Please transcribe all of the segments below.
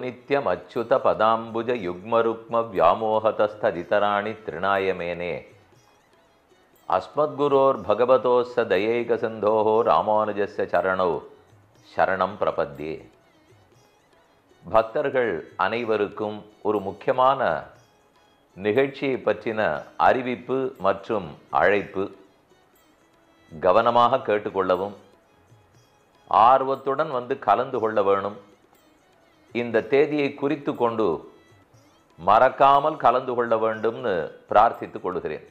நித்யம் அச்சுத பதாம்புஜ யுக்மருக்ம வியாமோகதஸ்ததிதராணி திருநாயமேனே அஸ்மத்குரோர் பகவதோஸ்ஸ தயைக சிந்தோஹோ ராமானுஜஸ்ய சரணௌ சரணம் பிரபத்யே. பக்தர்கள் அனைவருக்கும் ஒரு முக்கியமான நிகழ்ச்சியை பற்றின அறிவிப்பு மற்றும் அழைப்பு. கவனமாக கேட்டுக்கொள்ளவும், ஆர்வத்துடன் வந்து கலந்து கொள்ள வேணும். இந்த தேதியை குறித்து கொண்டு மறக்காமல் கலந்து கொள்ள வேண்டும்னு பிரார்த்தித்துக் கொள்கிறேன்.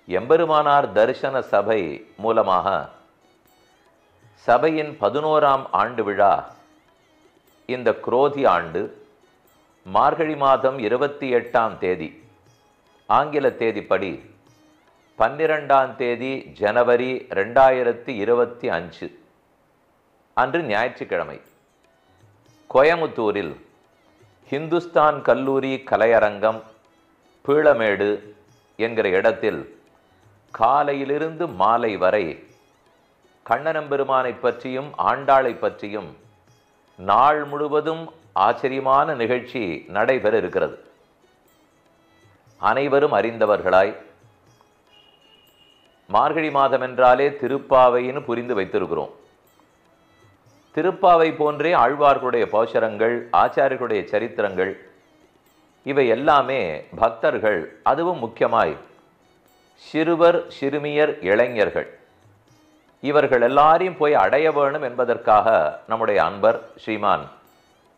எம்பெருமானார் தரிசன சபை மூலமாக சபையின் 11ஆம் ஆண்டு விழா இந்த குரோதி ஆண்டு மார்கழி மாதம் 28ஆம் தேதி ஆங்கில தேதிப்படி 12ஆம் தேதி ஜனவரி 2025 அன்று ஞாயிற்றுக்கிழமை கோயமுத்தூரில் ஹிந்துஸ்தான் கல்லூரி கலையரங்கம் பீளமேடு என்கிற இடத்தில் காலையிலிருந்து மாலை வரை கண்ணனம்பெருமானை பற்றியும் ஆண்டாளை பற்றியும் நாள் முழுவதும் ஆச்சரியமான நிகழ்ச்சி நடைபெற இருக்கிறது. அனைவரும் அறிந்தவர்களாய் மார்கழி மாதம் என்றாலே திருப்பாவைன்னு புரிந்து வைத்திருக்கிறோம். திருப்பாவை போன்றே ஆழ்வார்களுடைய பாசுரங்கள், ஆச்சாரியர்களுடைய சரித்திரங்கள், இவை எல்லாமே பக்தர்கள், அதுவும் முக்கியமாய் சிறுவர் சிறுமியர் இளைஞர்கள், இவர்கள் எல்லாரையும் போய் அடைய வேணும் என்பதற்காக நம்முடைய அன்பர் ஸ்ரீமான்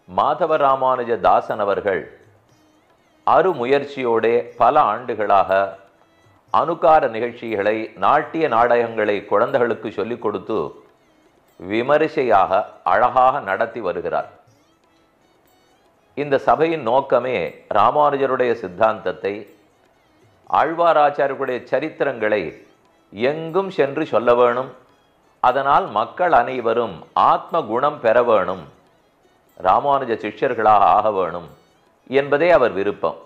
மாதவ ராமானுஜ தாசன் அவர்கள் அருமுயற்சியோடே பல ஆண்டுகளாக அனுகார நிகழ்ச்சிகளை, நாட்டிய நாடகங்களை குழந்தைகளுக்கு சொல்லிக் கொடுத்து விமரிசையாக அழகாக நடத்தி வருகிறார். இந்த சபையின் நோக்கமே ராமானுஜருடைய சித்தாந்தத்தை, ஆழ்வாராச்சாரியர்களுடைய சரித்திரங்களை எங்கும் சென்று சொல்ல வேணும். அதனால் மக்கள் அனைவரும் ஆத்ம குணம் பெற வேணும், ராமானுஜ சிஷ்யர்களாக ஆக வேணும் என்பதே அவர் விருப்பம்.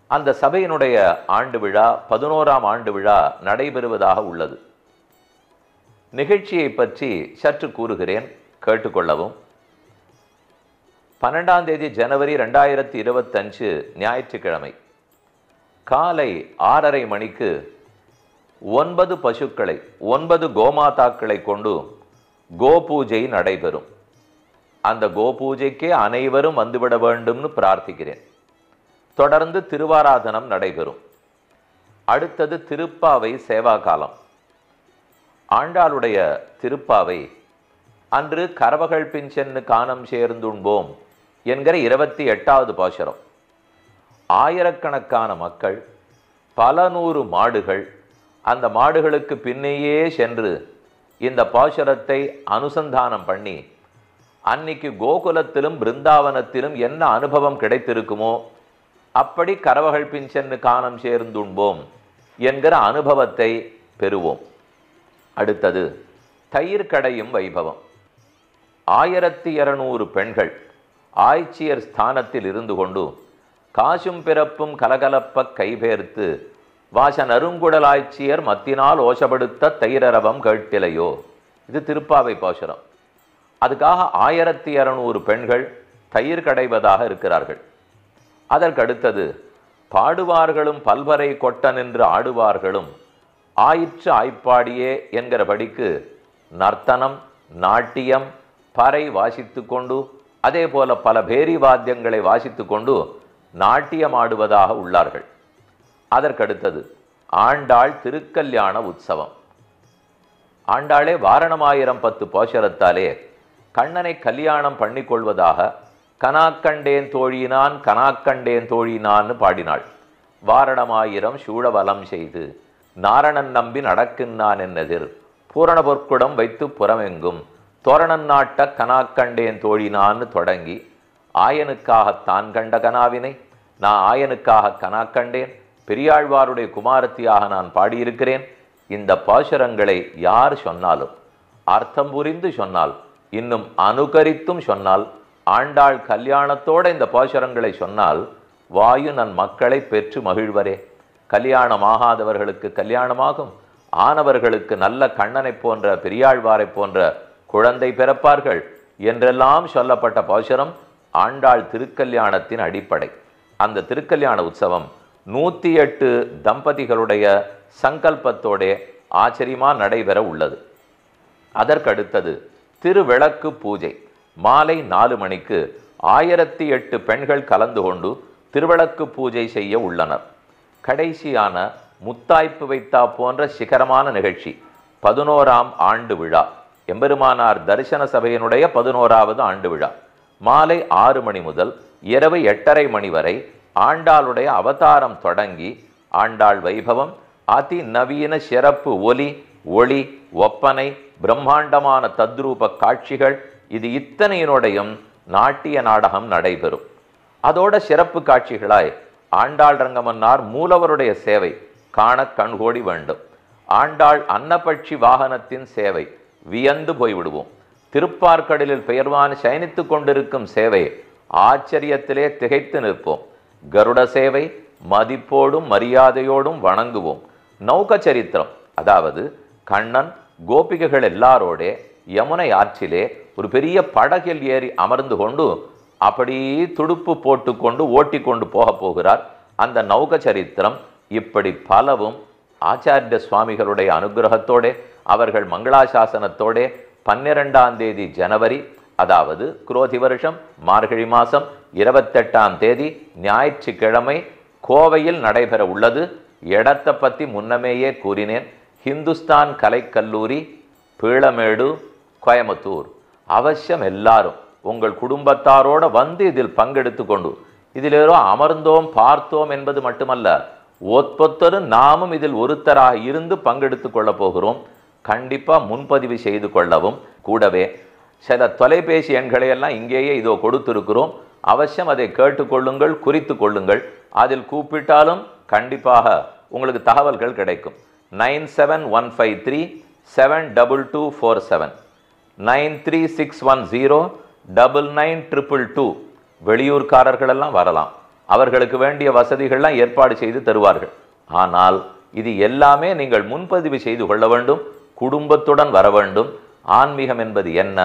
அந்த சபையினுடைய ஆண்டு விழா 11ஆம் ஆண்டு விழா நடைபெறுவதாக உள்ளது. நிகழ்ச்சியை பற்றி சற்று கூறுகிறேன், கேட்டுக்கொள்ளவும். 12ஆம் தேதி ஜனவரி 2025 ஞாயிற்றுக்கிழமை காலை 6:30 மணிக்கு 9 பசுக்களை, 9 கோமாதாக்களை கொண்டு கோபூஜை நடைபெறும். அந்த கோபூஜைக்கே அனைவரும் வந்துவிட வேண்டும்னு பிரார்த்திக்கிறேன். தொடர்ந்து திருவாராதனம் நடைபெறும். அடுத்தது திருப்பாவை சேவா காலம். ஆண்டாளுடைய திருப்பாவை அன்று கரவகள் பிஞ்சென்னு காணம் சேர்ந்துண்போம் என்கிற 28வது பாசுரம். ஆயிரக்கணக்கான மக்கள், பல நூறு மாடுகள், அந்த மாடுகளுக்கு பின்னேயே சென்று இந்த பாசுரத்தை அனுசந்தானம் பண்ணி அன்னைக்கு கோகுலத்திலும் பிருந்தாவனத்திலும் என்ன அனுபவம் கிடைத்திருக்குமோ அப்படி கரவகள் பிஞ்சென்னு காணம் சேர்ந்துண்போம் என்கிற அனுபவத்தை பெறுவோம். அடுத்தது தயிர் கடையும் வைபவம். 1200 பெண்கள் ஆய்ச்சியர் ஸ்தானத்தில் இருந்து கொண்டு காசும் பிறப்பும் கலகலப்ப கைபேர்த்து வாசன் அருங்குடல் ஆய்ச்சியர் மத்தினால் ஓசப்படுத்த தயிரரவம் கேட்டிலையோ. இது திருப்பாவை பாசுரம். அதுக்காக 1200 பெண்கள் தயிர் கடைவதாக இருக்கிறார்கள். அதற்கடுத்தது பாடுவார்களும் பல்வரை கொட்ட நின்று ஆடுவார்களும் ஆயிற்று ஆய்ப்பாடியே என்கிறபடிக்கு நர்த்தனம், நாட்டியம், பறை வாசித்து கொண்டு, அதே போல பல பேரி வாத்தியங்களை வாசித்து கொண்டு நாட்டியம் ஆடுவதாக உள்ளார்கள். அதற்கடுத்தது ஆண்டாள் திருக்கல்யாண உற்சவம். ஆண்டாளே வாரணமாயிரம் 10 பாசுரத்தாலே கண்ணனை கல்யாணம் பண்ணிக்கொள்வதாக கனாக்கண்டேன் தோழினான் கனாக்கண்டேன் தோழினான்னு பாடினாள். வாரணமாயிரம் சூழவலம் செய்து நாரணன் நம்பி நடக்கின்றான் என்னதிர் பூரண பொற்குடம் வைத்து புறமெங்கும் தோரணன் நாட்ட கனாக்கண்டேன் தோழினான்னு தொடங்கி ஆயனுக்காகத்தான் கண்ட கனாவினை நான் ஆயனுக்காக கனாக்கண்டேன், பெரியாழ்வாருடைய குமாரத்தியாக நான் பாடியிருக்கிறேன். இந்த பாசுரங்களை யார் சொன்னாலும், அர்த்தம் புரிந்து சொன்னால், இன்னும் அனுகரித்தும் சொன்னால் ஆண்டாள் கல்யாணத்தோட இந்த பாசுரங்களை சொன்னால் வாயு நன் மக்களை பெற்று மகிழ்வரே. கல்யாணம் ஆகாதவர்களுக்கு கல்யாணமாகும், ஆனவர்களுக்கு நல்ல கண்ணனை போன்ற பெரியாழ்வாரை போன்ற குழந்தை பிறப்பார்கள் என்றெல்லாம் சொல்லப்பட்ட பாசுரம் ஆண்டாள் திருக்கல்யாணத்தின் அடிப்படை. அந்த திருக்கல்யாண உற்சவம் 108 தம்பதிகளுடைய சங்கல்பத்தோட ஆச்சரியமா நடைபெற உள்ளது. அதற்கடுத்தது திருவிளக்கு பூஜை. மாலை 4 மணிக்கு 1008 பெண்கள் கலந்து கொண்டு திருவிளக்கு பூஜை செய்ய உள்ளனர். கடைசியான முத்தாய்ப்பு வைத்தா போன்ற சிகரமான நிகழ்ச்சி 11ஆம் ஆண்டு விழா, எம்பெருமானார் தரிசன சபையினுடைய 11வது ஆண்டு விழா. மாலை 6 மணி முதல் இரவு 8:30 மணி வரை ஆண்டாளுடைய அவதாரம் தொடங்கி ஆண்டாள் வைபவம், அதி நவீன சிறப்பு ஒலி ஒளி ஒப்பனை, பிரம்மாண்டமான தத்ரூப காட்சிகள், இது இத்தனையினுடையும் நாட்டிய நாடகம் நடைபெறும். அதோட சிறப்பு காட்சிகளாய் ஆண்டாள் ரங்கமன்னார் மூலவருடைய சேவை காண கண்கோடி வேண்டும். ஆண்டாள் அன்னபட்சி வாகனத்தின் சேவை வியந்து போய்விடுவோம். திருப்பார்க்கடலில் பெயர்வான் சயனித்து கொண்டிருக்கும் சேவை ஆச்சரியத்திலே திகைத்து நிற்போம். கருட சேவை மதிப்போடும் மரியாதையோடும் வணங்குவோம். நௌக சரித்திரம், அதாவது கண்ணன் கோபிகைகள் எல்லாரோடே யமுனை ஆற்றிலே ஒரு பெரிய படகில் ஏறி அமர்ந்து கொண்டு அப்படி துடுப்பு போட்டுக்கொண்டு ஓட்டி கொண்டு போகிறார். அந்த நௌக சரித்திரம் இப்படி பலவும் ஆச்சாரிய சுவாமிகளுடைய அனுகிரகத்தோட அவர்கள் மங்களாசாசனத்தோட 12ஆம் தேதி ஜனவரி, அதாவது குரோதி வருஷம் மார்கழி மாசம் 28ஆம் தேதி ஞாயிற்றுக்கிழமை கோவையில் நடைபெற உள்ளது. இடத்தை பற்றி முன்னமேயே கூறினேன். ஹிந்துஸ்தான் கலைக்கல்லூரி, பீளமேடு, கோயம்புத்தூர். அவசியம் எல்லாரும் உங்கள் குடும்பத்தாரோட வந்து இதில் பங்கெடுத்து கொண்டு, இதில் ஏதோ அமர்ந்தோம் பார்த்தோம் என்பது மட்டுமல்ல, ஒத்தொத்தரும் நாமும் இதில் ஒருத்தராக இருந்து பங்கெடுத்து கொள்ள போகிறோம். கண்டிப்பாக முன்பதிவு செய்து கொள்ளவும். கூடவே சில தொலைபேசி எண்களை எல்லாம் இங்கேயே இதோ கொடுத்திருக்கிறோம். அவசியம் அதை கேட்டுக்கொள்ளுங்கள், குறித்து கொள்ளுங்கள். அதில் கூப்பிட்டாலும் கண்டிப்பாக உங்களுக்கு தகவல்கள் கிடைக்கும். 9715372247, 936109922. வெளியூர்காரர்கள் எல்லாம் வரலாம். அவர்களுக்கு வேண்டிய வசதிகள்லாம் ஏற்பாடு செய்து தருவார்கள். ஆனால் இது எல்லாமே நீங்கள் முன்பதிவு செய்து கொள்ள வேண்டும். குடும்பத்துடன் வர வேண்டும். ஆன்மீகம் என்பது என்ன,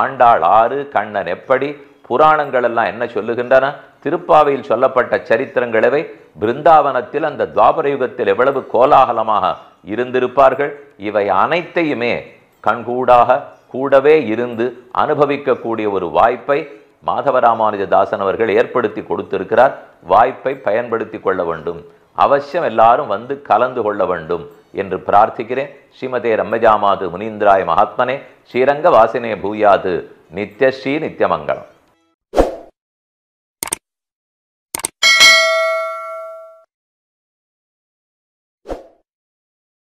ஆண்டாள் ஆறு, கண்ணன் எப்படி, புராணங்கள் எல்லாம் என்ன சொல்லுகின்றன, திருப்பாவையில் சொல்லப்பட்ட சரித்திரங்களவை, பிருந்தாவனத்தில் அந்த துவாபர யுகத்தில் எவ்வளவு கோலாகலமாக இருந்திருப்பார்கள், இவை அனைத்தையுமே கண்கூடாக கூடவே இருந்து அனுபவிக்கக்கூடிய ஒரு வாய்ப்பை மாதவராமானுஜதாசன் அவர்கள் ஏற்படுத்தி கொடுத்திருக்கிறார். வாய்ப்பை பயன்படுத்தி கொள்ள வேண்டும். அவசியம் எல்லாரும் வந்து கலந்து கொள்ள வேண்டும் என்று பிரார்த்திக்கிறேன். ஸ்ரீமதே ரம்மஜாமாது முனீந்திராய மகாத்மனே ஸ்ரீரங்க வாசினே பூயாது நித்யஸ்ரீ நித்யமங்கலம்.